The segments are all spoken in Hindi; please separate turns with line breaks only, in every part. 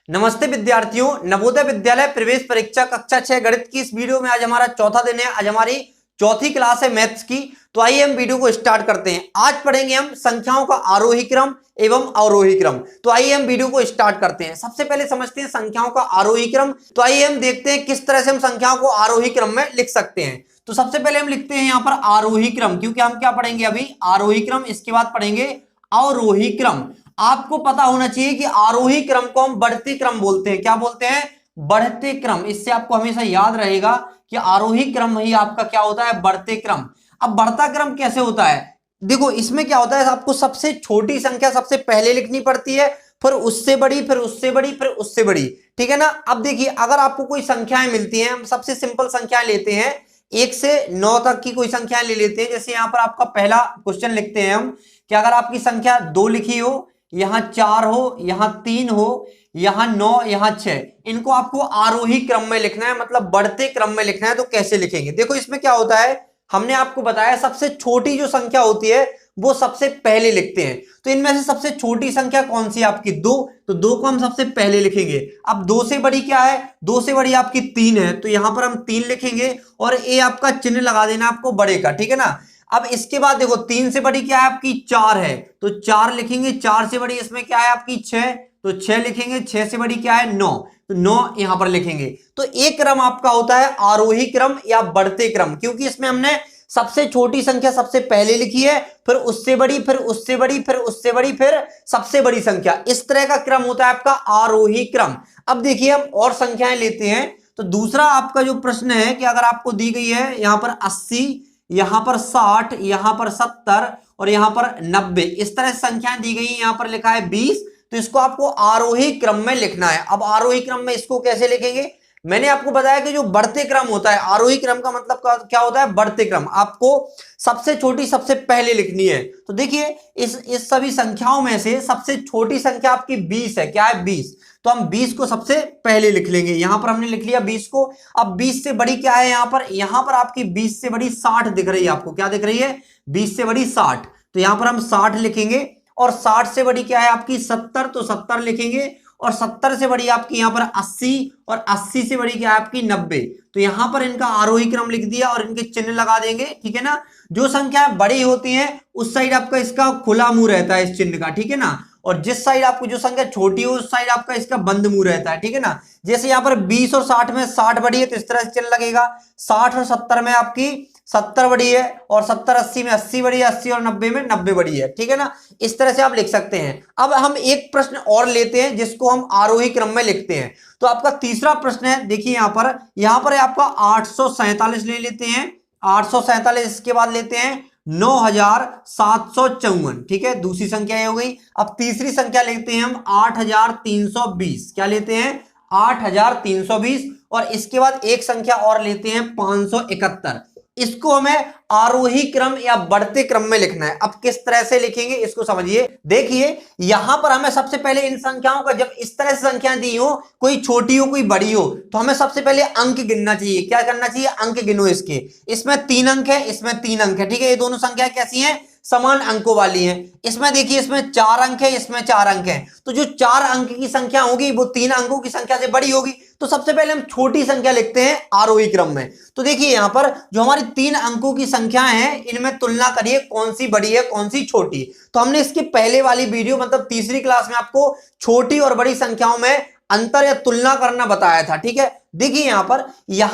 नमस्ते विद्यार्थियों, नवोदय विद्यालय प्रवेश परीक्षा कक्षा 6 गणित की इस वीडियो में आज हमारा चौथा दिन है। आज हमारी चौथी क्लास है मैथ्स की। तो आइए हम वीडियो को स्टार्ट करते हैं। आज पढ़ेंगे हम संख्याओं का आरोही क्रम एवं अवरोही क्रम। तो आइए हम वीडियो को स्टार्ट करते हैं। सबसे पहले समझते हैं संख्याओं का आरोही क्रम। तो आइए हम देखते हैं किस तरह से हम संख्याओं को आरोही क्रम में लिख सकते हैं। तो सबसे पहले हम लिखते हैं यहाँ पर आरोही क्रम, क्योंकि हम क्या पढ़ेंगे अभी आरोही क्रम, इसके बाद पढ़ेंगे अवरोही क्रम। आपको पता होना चाहिए कि आरोही क्रम को हम बढ़ते क्रम बोलते हैं। क्या बोलते हैं? बढ़ते क्रम। इससे आपको हमेशा याद रहेगा कि आरोही क्रम ही आपका क्या होता है? बढ़ते क्रम। अब बढ़ता क्रम कैसे होता है? देखो इसमें क्या होता है, आपको सबसे छोटी संख्या सबसे पहले लिखनी पड़ती है, फिर उससे बड़ी, फिर उससे बड़ी, फिर उससे बड़ी। ठीक है ना। अब देखिए अगर आपको कोई संख्याएं मिलती हैं, हम सबसे सिंपल संख्याएं लेते हैं, 1 से 9 तक की कोई संख्याएं ले लेते हैं। जैसे यहाँ पर आपका पहला क्वेश्चन लिखते हैं हम कि अगर आपकी संख्या 2 लिखी हो, यहां 4 हो, यहां 3 हो, यहां 9, यहां 6, इनको आपको आरोही क्रम में लिखना है, मतलब बढ़ते क्रम में लिखना है। तो कैसे लिखेंगे? देखो इसमें क्या होता है, हमने आपको बताया सबसे छोटी जो संख्या होती है वो सबसे पहले लिखते हैं। तो इनमें से सबसे छोटी संख्या कौन सी है आपकी? 2। तो 2 को हम सबसे पहले लिखेंगे। अब 2 से बड़ी क्या है? 2 से बड़ी आपकी 3 है, तो यहां पर हम 3 लिखेंगे और ये आपका चिन्ह लगा देना आपको बड़े का। ठीक है ना। अब इसके बाद देखो 3 से बड़ी क्या है आपकी? 4 है, तो 4 लिखेंगे। 4 से बड़ी इसमें क्या है आपकी? 6, तो 6 लिखेंगे। 6 से बड़ी क्या है? 9, तो 9 यहां पर लिखेंगे। तो एक क्रम आपका होता है आरोही क्रम या बढ़ते क्रम, क्योंकि इसमें हमने सबसे छोटी संख्या सबसे पहले लिखी है, फिर उससे बड़ी, फिर उससे बड़ी, फिर उससे बड़ी, फिर सबसे बड़ी संख्या। इस तरह का क्रम होता है आपका आरोही क्रम। अब देखिए हम और संख्याएं लेते हैं। तो दूसरा आपका जो प्रश्न है कि अगर आपको दी गई है यहां पर 80, यहां पर 60, यहां पर 70 और यहां पर 90, इस तरह से संख्याएं दी गई है। यहां पर लिखा है 20, तो इसको आपको आरोही क्रम में लिखना है। अब आरोही क्रम में इसको कैसे लिखेंगे? मैंने आपको बताया कि जो बढ़ते क्रम होता है, आरोही क्रम का मतलब क्या होता है? बढ़ते क्रम। आपको सबसे छोटी सबसे पहले लिखनी है। तो देखिए इस सभी संख्याओं में से सबसे छोटी संख्या आपकी 20 है। क्या है? 20। तो हम 20 को सबसे पहले लिख लेंगे। यहां पर हमने लिख लिया 20 को। अब 20 से बड़ी क्या है? यहां पर आपकी 20 से बड़ी 60 दिख रही है। आपको क्या दिख रही है? 20 से बड़ी 60, तो यहां पर हम 60 लिखेंगे। और 60 से बड़ी क्या है आपकी? 70, तो 70 लिखेंगे। और 70 से बड़ी आपकी यहां पर 80, और 80 से बड़ी क्या है आपकी? 90, तो यहां पर इनका आरोही क्रम लिख दिया और इनके चिन्ह लगा देंगे। ठीक है ना। जो संख्या बड़ी होती है उस साइड आपका इसका खुला मुंह रहता है इस चिन्ह का। ठीक है ना। और जिस साइड आपको जो संख्या छोटी हो उस साइड आपका इसका बंद मुंह रहता है। ठीक है ना। जैसे यहां पर 20 और 60 में 60 बड़ी है तो इस तरह से चिन्ह लगेगा। 60 और 70 में आपकी 70 बड़ी है, और 70 80 में 80 बड़ी है, 80 और 90 में 90 बड़ी है। ठीक है ना। इस तरह से आप लिख सकते हैं। अब हम एक प्रश्न और लेते हैं जिसको हम आरोही क्रम में लिखते हैं। तो आपका तीसरा प्रश्न है, देखिए यहां पर आपका 847 ले लेते हैं। 847, इसके बाद लेते हैं 9754। ठीक है, दूसरी संख्या ये हो गई। अब तीसरी संख्या लेते हैं हम 8320। क्या लेते हैं? 8320। और इसके बाद एक संख्या और लेते हैं 571। इसको हमें आरोही क्रम या बढ़ते क्रम में लिखना है। अब किस तरह से लिखेंगे इसको समझिए। देखिए यहां पर हमें सबसे पहले इन संख्याओं का, जब इस तरह से संख्याएं दी हो, कोई छोटी हो कोई बड़ी हो, तो हमें सबसे पहले अंक गिनना चाहिए। क्या करना चाहिए? अंक गिनो इसके। इसमें 3 अंक है, इसमें 3 अंक है। ठीक है, ये दोनों संख्या कैसी हैं? समान अंकों वाली हैं। इसमें देखिए इसमें 4 अंक है, इसमें 4 अंक है। तो जो 4 अंक की संख्या होगी वो 3 अंकों की संख्या से बड़ी होगी। तो सबसे पहले हम छोटी संख्या लिखते हैं आरोही क्रम में। तो देखिए यहां पर जो हमारी 3 अंकों की संख्या है, इनमें तुलना करिए कौन सी बड़ी है कौन सी छोटी। तो हमने इसके पहले वाली वीडियो मतलब तीसरी क्लास में आपको छोटी और बड़ी संख्याओं में अंतर या तुलना करना बताया था। ठीक है, देखिए यहां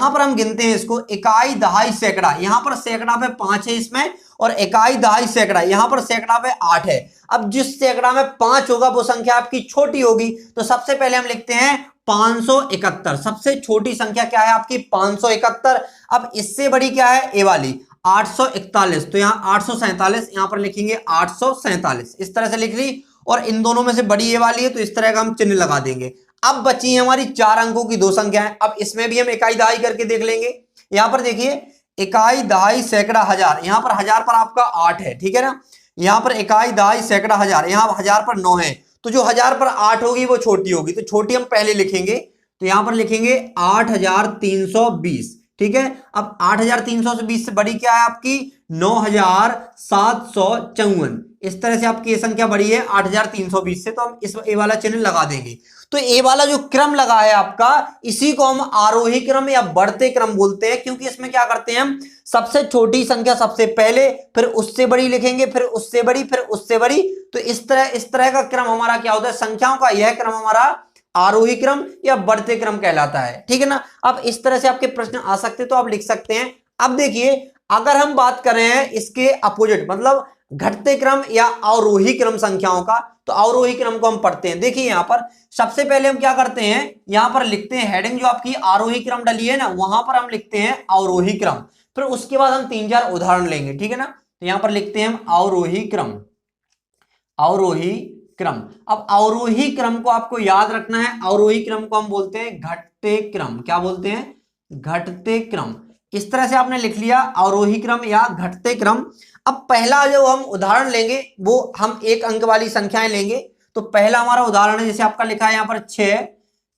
पर हम गिनते हैं इसको इकाई, दहाई, सैकड़ा। यहां पर सैकड़ा पे 5 है इसमें, और इकाई, दहाई, सैकड़ा, यहां पर सैकड़ा पे 8 है। अब जिस सैकड़ा में 5 होगा वो संख्या आपकी छोटी होगी। तो सबसे पहले हम लिखते हैं 571। सबसे छोटी संख्या क्या है आपकी? 571। अब इससे बड़ी क्या है? ए वाली 841। तो यहां 847, यहां पर लिखेंगे 847। इस तरह से लिख ली। और इन दोनों में से बड़ी ये वाली है, तो इस तरह का हम चिन्ह लगा देंगे। अब बची है हमारी 4 अंकों की 2 संख्याएं। अब इसमें भी हम इकाई दहाई करके देख लेंगे। यहां पर देखिए इकाई, दहाई, सैकड़ा, हजार। यहां पर हजार पर आपका 8 है। ठीक है ना। यहां पर इकाई, दहाई, सैकड़ा, हजार, यहां हजार पर 9 है। तो जो हजार पर 8 होगी वो छोटी होगी, तो छोटी हम पहले लिखेंगे। तो यहां पर लिखेंगे 8320। ठीक है। अब 8320 से बड़ी क्या है आपकी? 9754। इस तरह से आपकी ये संख्या बड़ी है 8320 से, तो हम इस ए वाला चिन्ह लगा देंगे। तो ये वाला जो क्रम लगा है आपका, इसी को हम आरोही क्रम या बढ़ते क्रम बोलते हैं, क्योंकि इसमें क्या करते हैं हम, सबसे छोटी संख्या सबसे पहले, फिर उससे बड़ी लिखेंगे, फिर उससे बड़ी, फिर उससे बड़ी। तो इस तरह का क्रम हमारा क्या होता है, संख्याओं का यह क्रम हमारा आरोही क्रम या बढ़ते क्रम कहलाता है। ठीक है ना। अब इस तरह से आपके प्रश्न आ सकते, तो आप लिख सकते हैं। अब देखिए, अगर हम बात करें इसके अपोजिट, मतलब घटते क्रम या अवरोही क्रम संख्याओं का, तो अवरोही क्रम को हम पढ़ते हैं। देखिए यहां पर सबसे पहले हम क्या करते हैं, यहां पर लिखते हैं हेडिंग जो आपकी आरोही क्रम डली है ना, वहां पर हम लिखते हैं अवरोही क्रम। फिर उसके बाद हम 3-4 उदाहरण लेंगे। ठीक है ना। तो यहां पर लिखते हैं हम अवरोही क्रम, अवरोही क्रम। अब अवरोही क्रम को आपको याद रखना है, अवरोही क्रम को हम बोलते हैं घटते क्रम। क्या बोलते हैं, घटते क्रम। इस तरह से आपने लिख लिया अवरोही क्रम या घटते क्रम। अब पहला जो हम उदाहरण लेंगे वो हम 1 अंक वाली संख्याएं लेंगे। तो पहला हमारा उदाहरण है, जैसे आपका लिखा है यहां पर 6,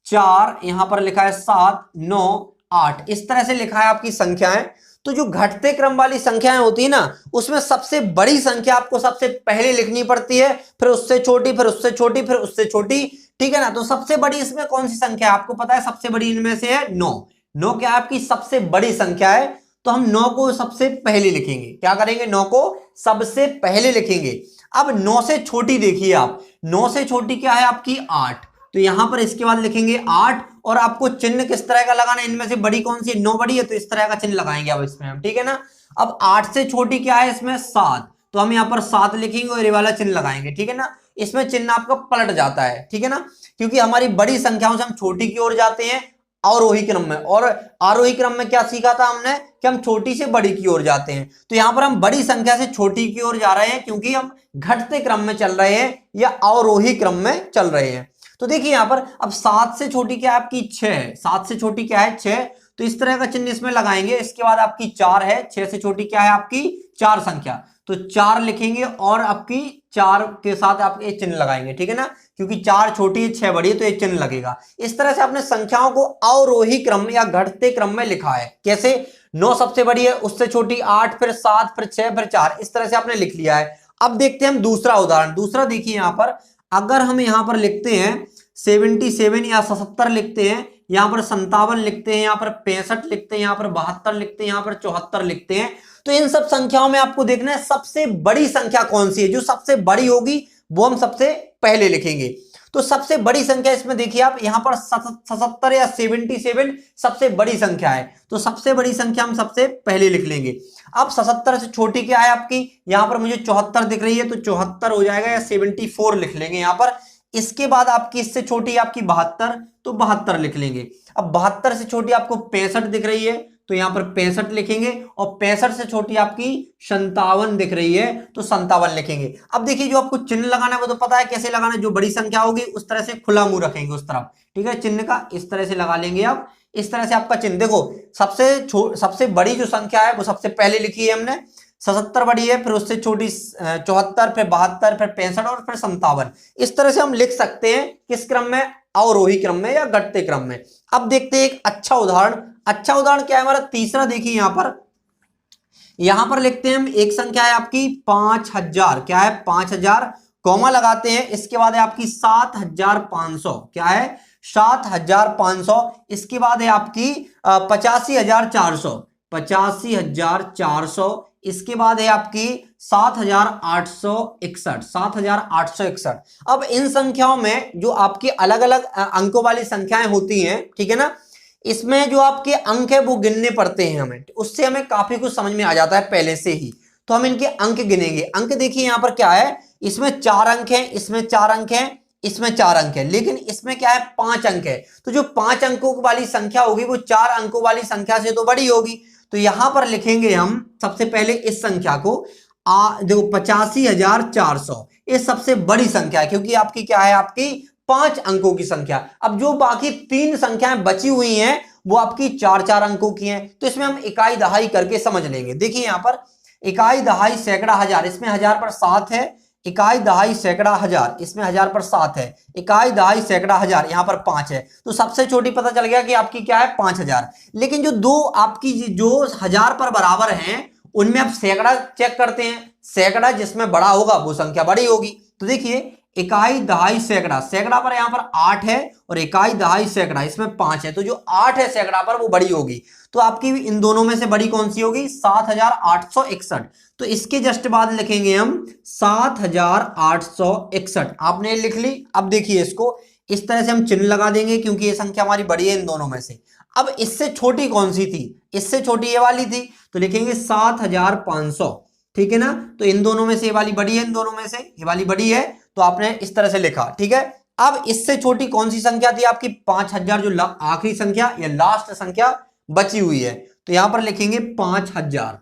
4, यहां पर लिखा है 7, 9, 8, इस तरह से लिखा है आपकी संख्याएं। तो जो घटते क्रम वाली संख्याएं होती है ना, उसमें सबसे बड़ी संख्या आपको सबसे पहले लिखनी पड़ती है, फिर उससे छोटी, फिर उससे छोटी, फिर उससे छोटी। ठीक है ना। तो सबसे बड़ी इसमें कौन सी संख्या है, आपको पता है सबसे बड़ी इनमें से है 9। 9 क्या है आपकी सबसे बड़ी संख्या है, तो हम 9 को सबसे पहले लिखेंगे। क्या करेंगे, 9 को सबसे पहले लिखेंगे। अब 9 से छोटी देखिए आप, 9 से छोटी क्या है आपकी 8, तो यहां पर इसके बाद लिखेंगे 8। और आपको चिन्ह किस तरह का लगाना है, इनमें से बड़ी कौन सी, 9 बड़ी है, तो इस तरह का चिन्ह लगाएंगे अब इसमें हम। ठीक है ना। अब 8 से छोटी क्या है इसमें 7, तो हम यहाँ पर 7 लिखेंगे और ये वाला चिन्ह लगाएंगे। ठीक है ना। इसमें चिन्ह आपका पलट जाता है। ठीक है ना, क्योंकि हमारी बड़ी संख्याओं से हम छोटी की ओर जाते हैं अवरोही क्रम में, और आरोही क्रम में क्या सीखा था हमने कि हम छोटी से बड़ी की ओर जाते हैं। तो यहां पर हम बड़ी संख्या से छोटी की ओर जा रहे हैं, क्योंकि हम घटते क्रम में चल रहे हैं या अवरोही क्रम में चल रहे हैं। तो देखिए यहां पर अब 7 से छोटी क्या है आपकी 6 है, 7 से छोटी क्या है 6, तो इस तरह का चिन्ह इसमें लगाएंगे। इसके बाद आपकी 4 है, 6 से छोटी क्या है आपकी 4 संख्या, तो 4 लिखेंगे और आपकी 4 के साथ आप ये चिन्ह लगाएंगे। ठीक है ना, क्योंकि 4 छोटी है 6 बड़ी है, तो ये चिन्ह लगेगा। इस तरह से आपने संख्याओं को अवरोही क्रम या घटते क्रम में लिखा है। कैसे, 9 सबसे बड़ी है, उससे छोटी 8, फिर 7, फिर 6, फिर 4, इस तरह से आपने लिख लिया है। अब देखते हैं हम दूसरा उदाहरण। दूसरा देखिए यहां पर, अगर हम यहां पर लिखते हैं 77 या 77 लिखते हैं, यहां पर 57 लिखते हैं, यहां पर 65 लिखते हैं, यहां पर 72 लिखते हैं, यहां पर 74 लिखते हैं, तो इन सब संख्याओं में आपको देखना है सबसे बड़ी संख्या कौन सी है। जो सबसे बड़ी होगी वो हम सबसे पहले लिखेंगे। तो सबसे बड़ी संख्या इसमें देखिए आप, यहां पर 77 या 77 सबसे बड़ी संख्या है, तो सबसे बड़ी संख्या हम सबसे पहले लिख लेंगे। अब 77 से छोटी क्या है आपकी, यहां पर मुझे 74 दिख रही है, तो 74 हो जाएगा, या 74 लिख लेंगे यहां पर। इसके बाद आपकी इससे छोटी आपकी 72, तो 72 लिख लेंगे। अब 72 से छोटी आपको 65 दिख रही है, तो यहां पर 65 लिखेंगे, और 65 से छोटी आपकी 57 दिख रही है, तो 57 लिखेंगे। अब देखिए जो आपको चिन्ह लगाना है वो तो पता है कैसे लगाना है, जो बड़ी संख्या होगी उस तरह से खुला मुंह रखेंगे उस तरफ। ठीक है, चिन्ह का इस तरह से लगा लेंगे आप, इस तरह से आपका चिन्ह। देखो सबसे बड़ी जो संख्या है वो सबसे पहले लिखी है हमने, 77 बड़ी है, फिर उससे छोटी 74, फिर 72, फिर 65 और फिर 57। इस तरह से हम लिख सकते हैं किस क्रम में, अवरोही क्रम में या घटते क्रम में। अब देखते हैं एक अच्छा उदाहरण। अच्छा उदाहरण क्या है हमारा, तीसरा देखिए यहां पर लिखते हैं हम, एक संख्या है आपकी 5000, क्या है 5000, कॉमा लगाते हैं, इसके बाद है आपकी 7500, क्या है 7500, इसके बाद है आपकी 85400, 85400, इसके बाद है आपकी 7861, 7861। अब इन संख्याओं में जो आपकी अलग अलग अंकों वाली संख्याएं होती हैं, ठीक है ना, इसमें जो आपके अंक है वो गिनने पड़ते हैं हमें, उससे हमें काफी कुछ समझ में आ जाता है पहले से ही। तो हम इनके अंक गिनेंगे। अंक देखिए यहां पर क्या है, इसमें 4 अंक हैं, इसमें 4 अंक हैं, इसमें 4 अंक है, लेकिन इसमें क्या है 5 अंक है। तो जो 5 अंकों वाली संख्या होगी वो 4 अंकों वाली संख्या से तो बड़ी होगी। तो यहां पर लिखेंगे हम सबसे पहले इस संख्या को, देखो 85,400, ये सबसे बड़ी संख्या है, क्योंकि आपकी क्या है, आपकी 5 अंकों की संख्या। अब जो बाकी 3 संख्याएं बची हुई हैं वो आपकी 4-4 अंकों की हैं। तो इसमें हम इकाई दहाई करके समझ लेंगे। देखिए यहां पर इकाई दहाई सैकड़ा हजार, इसमें 1000 पर 7 है, इकाई दहाई सैकड़ा हजार, इसमें 1000 पर 7 है, इकाई दहाई सैकड़ा हजार, यहां पर 5 है। तो सबसे छोटी पता चल गया कि आपकी क्या है 5000। लेकिन जो दो आपकी जो 1000 पर बराबर हैं उनमें आप सैकड़ा चेक करते हैं, सैकड़ा जिसमें बड़ा होगा वो संख्या बड़ी होगी। तो देखिए इकाई दहाई सैकड़ा, सैकड़ा पर यहाँ पर 8 है और इकाई दहाई सैकड़ा इसमें 5 है, तो जो 8 है सैकड़ा पर वो बड़ी होगी। तो आपकी इन दोनों में से बड़ी कौन सी होगी? 7861। तो इसके जस्ट बाद लिखेंगे हम 7861। आपने लिख ली। अब देखिए इसको इस तरह से हम चिन्ह लगा देंगे क्योंकि ये संख्या हमारी बड़ी है इन दोनों में से। अब इससे छोटी कौन सी थी? इससे छोटी ये वाली थी, तो लिखेंगे 7500। ठीक है ना? तो इन दोनों में से ये वाली बड़ी है, इन दोनों में से ये वाली बड़ी है, तो आपने इस तरह से लिखा। ठीक है। अब इससे छोटी कौन सी संख्या थी आपकी? 5000, जो आखिरी संख्या या लास्ट संख्या बची हुई है, तो यहां पर लिखेंगे 5000।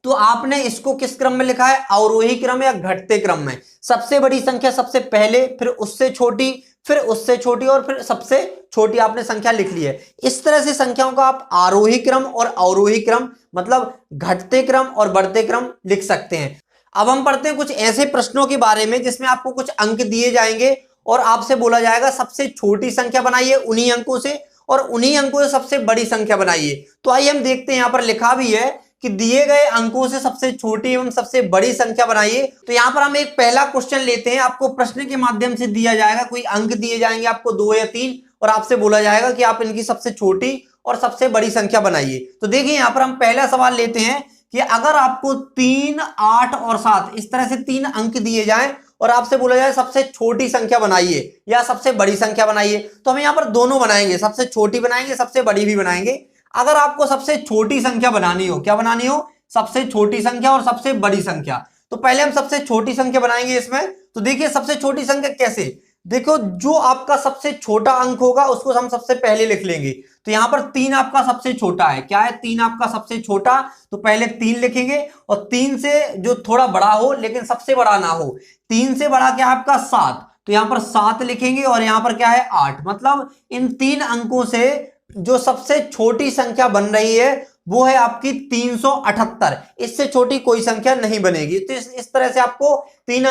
तो आपने इसको किस क्रम में लिखा है? अवरोही क्रम या घटते क्रम में। सबसे बड़ी संख्या सबसे पहले, फिर उससे छोटी, फिर उससे छोटी और फिर सबसे छोटी आपने संख्या लिख ली है। इस तरह से संख्याओं का आप आरोही क्रम और अवरोही क्रम, मतलब घटते क्रम और बढ़ते क्रम लिख सकते हैं। अब हम पढ़ते हैं कुछ ऐसे प्रश्नों के बारे में जिसमें आपको कुछ अंक दिए जाएंगे और आपसे बोला जाएगा सबसे छोटी संख्या बनाइए उन्हीं अंकों से और उन्हीं अंकों से सबसे बड़ी संख्या बनाइए। तो आइए हम देखते हैं, यहां पर लिखा भी है कि दिए गए अंकों से सबसे छोटी एवं सबसे बड़ी संख्या बनाइए। तो यहां पर हम एक पहला क्वेश्चन लेते हैं। आपको प्रश्न के माध्यम से दिया जाएगा, कोई अंक दिए जाएंगे आपको 2 या 3 और आपसे बोला जाएगा कि आप इनकी सबसे छोटी और सबसे बड़ी संख्या बनाइए। तो देखिए यहां पर हम पहला सवाल लेते हैं कि अगर आपको 3, 8 और 7 इस तरह से 3 अंक दिए जाएं और आपसे बोला जाए सबसे छोटी संख्या बनाइए या सबसे बड़ी संख्या बनाइए, तो हम यहाँ पर दोनों बनाएंगे, सबसे छोटी बनाएंगे, सबसे बड़ी भी बनाएंगे। अगर आपको सबसे छोटी संख्या बनानी हो, क्या बनानी हो? सबसे छोटी संख्या और सबसे बड़ी संख्या। तो पहले हम सबसे छोटी संख्या बनाएंगे इसमें। तो देखिए सबसे छोटी संख्या कैसे? देखो, जो आपका सबसे छोटा अंक होगा उसको हम सबसे पहले लिख लेंगे। तो यहां पर 3 आपका सबसे छोटा है। क्या है? 3 आपका सबसे छोटा, तो पहले 3 लिखेंगे और 3 से जो थोड़ा बड़ा हो लेकिन सबसे बड़ा ना हो, 3 से बड़ा क्या है आपका? 7। तो यहां पर 7 लिखेंगे और यहां पर क्या है? 8। मतलब इन 3 अंकों से जो सबसे छोटी संख्या बन रही है वो है आपकी 378। इससे छोटी कोई संख्या नहीं बनेगी। तो इस तरह से आपको 3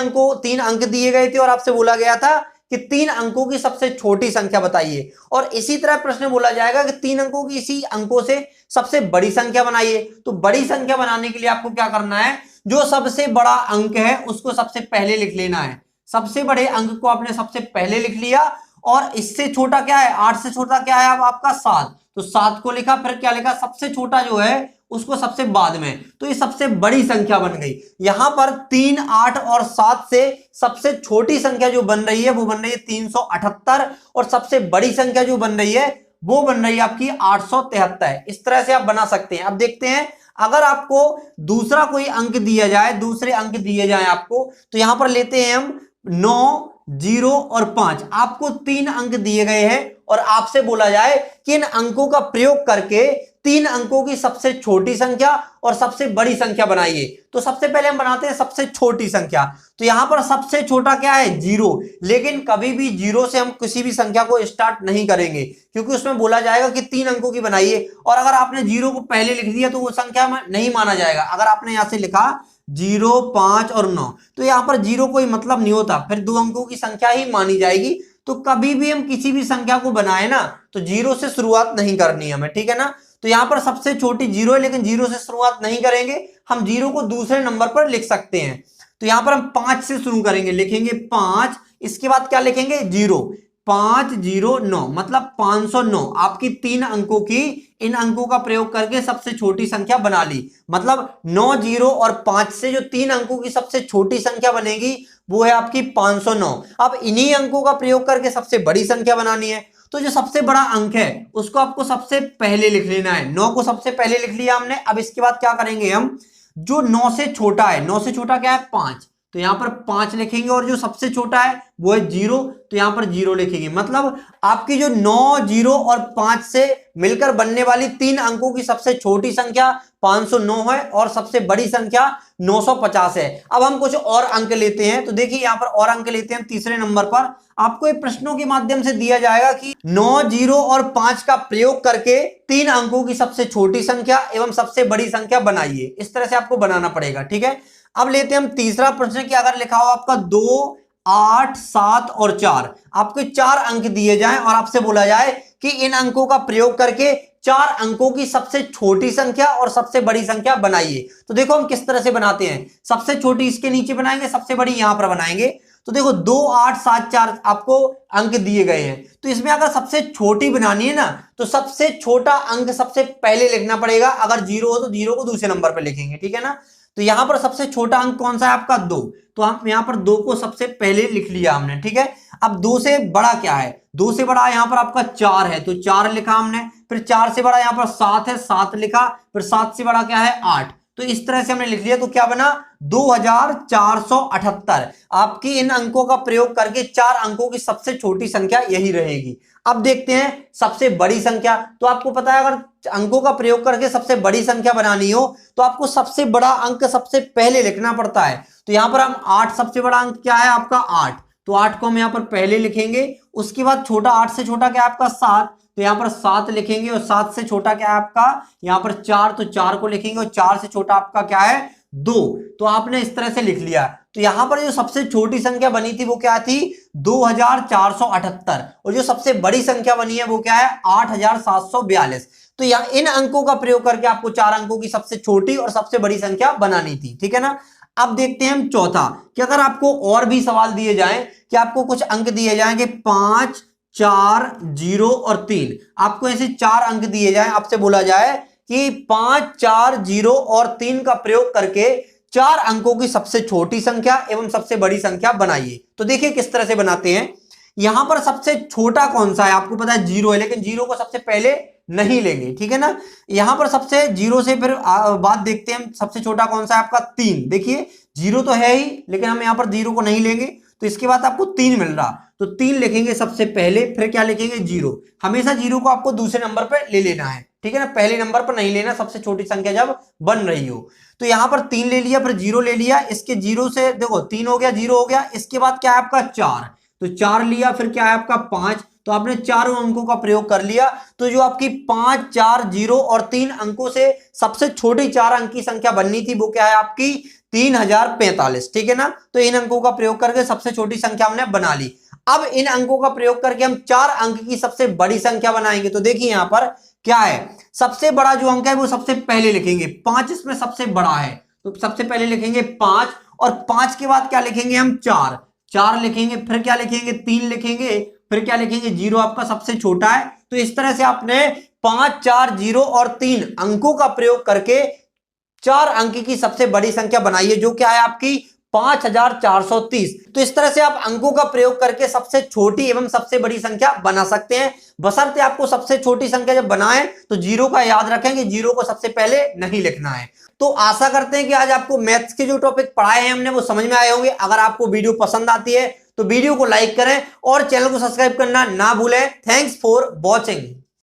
अंक दिए गए थे और आपसे बोला गया था कि 3 अंकों की सबसे छोटी संख्या बताइए। और इसी तरह प्रश्न बोला जाएगा कि 3 अंकों की इसी अंकों से सबसे बड़ी संख्या बनाइए। तो बड़ी संख्या बनाने के लिए आपको क्या करना है? जो सबसे बड़ा अंक है उसको सबसे पहले लिख लेना है। सबसे बड़े अंक को आपने सबसे पहले लिख लिया और इससे छोटा क्या है? 8 से छोटा क्या है अब आपका? 7। तो 7 को लिखा, फिर क्या लिखा? सबसे छोटा जो है उसको सबसे बाद में। तो ये सबसे बड़ी संख्या बन गई। यहां पर 3, 8 और 7 से सबसे छोटी संख्या जो बन रही है वो बन रही है 378 और सबसे बड़ी संख्या जो बन रही है वो बन रही है आपकी 873। इस तरह से आप बना सकते हैं। अब देखते हैं, अगर आपको दूसरा कोई अंक दिया जाए, दूसरे अंक दिए जाए आपको, तो यहां पर लेते हैं हम 9, 0 और 5। आपको 3 अंक दिए गए हैं और आपसे बोला जाए कि इन अंकों का प्रयोग करके 3 अंकों की सबसे छोटी संख्या और सबसे बड़ी संख्या बनाइए। तो सबसे पहले हम बनाते हैं सबसे छोटी संख्या। तो यहां पर सबसे छोटा क्या है? 0। लेकिन कभी भी 0 से हम किसी भी संख्या को स्टार्ट नहीं करेंगे क्योंकि उसमें बोला जाएगा कि 3 अंकों की बनाइए। और अगर आपने 0 को पहले लिख दिया तो वो संख्या में नहीं माना जाएगा। अगर आपने यहां से लिखा 0, 5 और 9, तो यहां पर 0 कोई मतलब नहीं होता, फिर 2 अंकों की संख्या ही मानी जाएगी। तो कभी भी हम किसी भी संख्या को बनाए ना तो 0 से शुरुआत नहीं करनी है हमें। ठीक है ना? तो यहां पर सबसे छोटी 0 है लेकिन 0 से शुरुआत नहीं करेंगे। हम 0 को दूसरे नंबर पर लिख सकते हैं। तो यहां पर हम 5 से शुरू करेंगे, लिखेंगे 5। इसके बाद क्या लिखेंगे? 0। 509 मतलब 509। आपकी 3 अंकों की, इन अंकों का प्रयोग करके सबसे छोटी संख्या बना ली। मतलब 9, 0 और 5 से जो 3 अंकों की सबसे छोटी संख्या बनेगी वो है आपकी 509। अब इन्हीं अंकों का प्रयोग करके सबसे बड़ी संख्या बनानी है। तो जो सबसे बड़ा अंक है उसको आपको सबसे पहले लिख लेना है। 9 को सबसे पहले लिख लिया हमने। अब इसके बाद क्या करेंगे हम? जो 9 से छोटा है, 9 से छोटा क्या है? 5। तो यहां पर 5 लिखेंगे और जो सबसे छोटा है वो है 0, तो यहां पर 0 लिखेंगे। मतलब आपकी जो 9, 0 और 5 से मिलकर बनने वाली 3 अंकों की सबसे छोटी संख्या 509 है और सबसे बड़ी संख्या 950 है। अब हम कुछ और अंक लेते हैं। तो देखिए यहां पर और अंक लेते हैं। तीसरे नंबर पर आपको एक प्रश्नों के माध्यम से दिया जाएगा कि 9, 0 और 5 का प्रयोग करके 3 अंकों की सबसे छोटी संख्या एवं सबसे बड़ी संख्या बनाइए। इस तरह से आपको बनाना पड़ेगा। ठीक है? अब लेते हैं हम तीसरा प्रश्न कि अगर लिखा हो आपका 2, 8, 7 और 4, आपको 4 अंक दिए जाएं और आपसे बोला जाए कि इन अंकों का प्रयोग करके 4 अंकों की सबसे छोटी संख्या और सबसे बड़ी संख्या बनाइए। तो देखो हम किस तरह से बनाते हैं। सबसे छोटी इसके नीचे बनाएंगे, सबसे बड़ी यहां पर बनाएंगे। तो तो देखो 2 8 7 4 आपको अंक दिए गए हैं, तो इसमें अगर सबसे छोटी बनानी है ना तो सबसे छोटा अंक सबसे पहले लिखना पड़ेगा। अगर 0 हो तो 0 को दूसरे नंबर पर लिखेंगे, ठीक है ना। तो यहां पर सबसे छोटा अंक कौन सा है आपका 2, तो हम यहां पर 2 को सबसे पहले लिख लिया हमने, ठीक है। अब 2 से बड़ा क्या है, 2 से बड़ा यहां पर आपका 4 है, तो 4 लिखा हमने। फिर 4 से बड़ा यहां पर 7 है, 7 लिखा। फिर 7 से बड़ा क्या है 8, तो इस तरह से हमने लिख लिया। तो क्या बना 2478। आपकी इन अंकों का प्रयोग करके 4 अंकों की सबसे छोटी संख्या यही रहेगी। अब देखते हैं सबसे बड़ी संख्या। तो आपको पता है अगर अंकों का प्रयोग करके सबसे बड़ी संख्या बनानी हो तो आपको सबसे बड़ा अंक सबसे पहले लिखना पड़ता है। तो यहां पर हम 8, सबसे बड़ा अंक क्या है आपका 8, तो 8 को हम यहां पर पहले लिखेंगे। उसके बाद छोटा 8 से छोटा क्या है आपका 7, तो यहां पर 7 लिखेंगे। और 7 से छोटा क्या है आपका यहां पर 4, तो 4 को लिखेंगे। और 4 से छोटा आपका क्या है 2, तो आपने इस तरह से लिख लिया। तो यहां पर जो सबसे छोटी संख्या बनी थी वो क्या थी 2478, और जो सबसे बड़ी संख्या बनी है वो क्या है 8742। तो यहाँ इन अंकों का प्रयोग करके आपको 4 अंकों की सबसे छोटी और सबसे बड़ी संख्या बनानी थी, ठीक है ना। अब देखते हैं हम चौथा, कि अगर आपको और भी सवाल दिए जाएं, कि आपको कुछ अंक दिए जाएंगे 5 4 0 और 3, आपको ऐसे 4 अंक दिए जाएं, आपसे बोला जाए कि 5 4 0 और 3 का प्रयोग करके 4 अंकों की सबसे छोटी संख्या एवं सबसे बड़ी संख्या बनाइए। तो देखिए किस तरह से बनाते हैं। यहां पर सबसे छोटा कौन सा है, आपको पता है 0 है, लेकिन 0 को सबसे पहले नहीं लेंगे, ठीक है ना। यहां पर सबसे 0 से फिर बात देखते हैं सबसे छोटा कौन सा है आपका 3। देखिए 0 तो है ही, लेकिन हम यहां पर 0 को नहीं लेंगे, तो इसके बाद आपको 3 मिल रहा, तो 3 लिखेंगे सबसे पहले। फिर क्या लिखेंगे 0। हमेशा 0 को आपको दूसरे नंबर पर ले लेना है, ठीक है ना, पहले नंबर पर नहीं लेना सबसे छोटी संख्या जब बन रही हो। तो यहां पर 3 ले लिया, फिर 0 ले लिया। इसके 0 से देखो 3 हो गया, 0 हो गया। इसके बाद क्या है आपका 4, तो 4 लिया। फिर क्या है आपका 5, तो आपने चारों अंकों का प्रयोग कर लिया। तो जो आपकी 5 4 0 और 3 अंकों से सबसे छोटी 4 अंक की संख्या बननी थी वो क्या है आपकी 3045, ठीक है ना। तो इन अंकों का प्रयोग करके सबसे छोटी संख्या हमने बना ली। अब इन अंकों का प्रयोग करके हम 4 अंक की सबसे बड़ी संख्या बनाएंगे। तो देखिए यहां पर क्या है, सबसे बड़ा जो अंक है वो सबसे पहले लिखेंगे, 5 इसमें सबसे बड़ा है, तो सबसे पहले लिखेंगे 5। और 5 के बाद क्या लिखेंगे हम 4 लिखेंगे। फिर क्या लिखेंगे 3 लिखेंगे। फिर क्या लिखेंगे 0 आपका सबसे छोटा है। तो इस तरह से आपने 5 4 0 और 3 अंकों का प्रयोग करके 4 अंक की सबसे बड़ी संख्या बनाई है, जो क्या है आपकी 5430। तो इस तरह से आप अंकों का प्रयोग करके सबसे छोटी एवं सबसे बड़ी संख्या बना सकते हैं, बशर्ते आपको सबसे छोटी संख्या जब बनाएं तो 0 का याद रखें कि 0 को सबसे पहले नहीं लिखना है। तो आशा करते हैं कि आज आपको मैथ्स के जो टॉपिक पढ़ाए हैं हमने वो समझ में आए होंगे। अगर आपको वीडियो पसंद आती है तो वीडियो को लाइक करें और चैनल को सब्सक्राइब करना ना भूलें। Thanks for watching.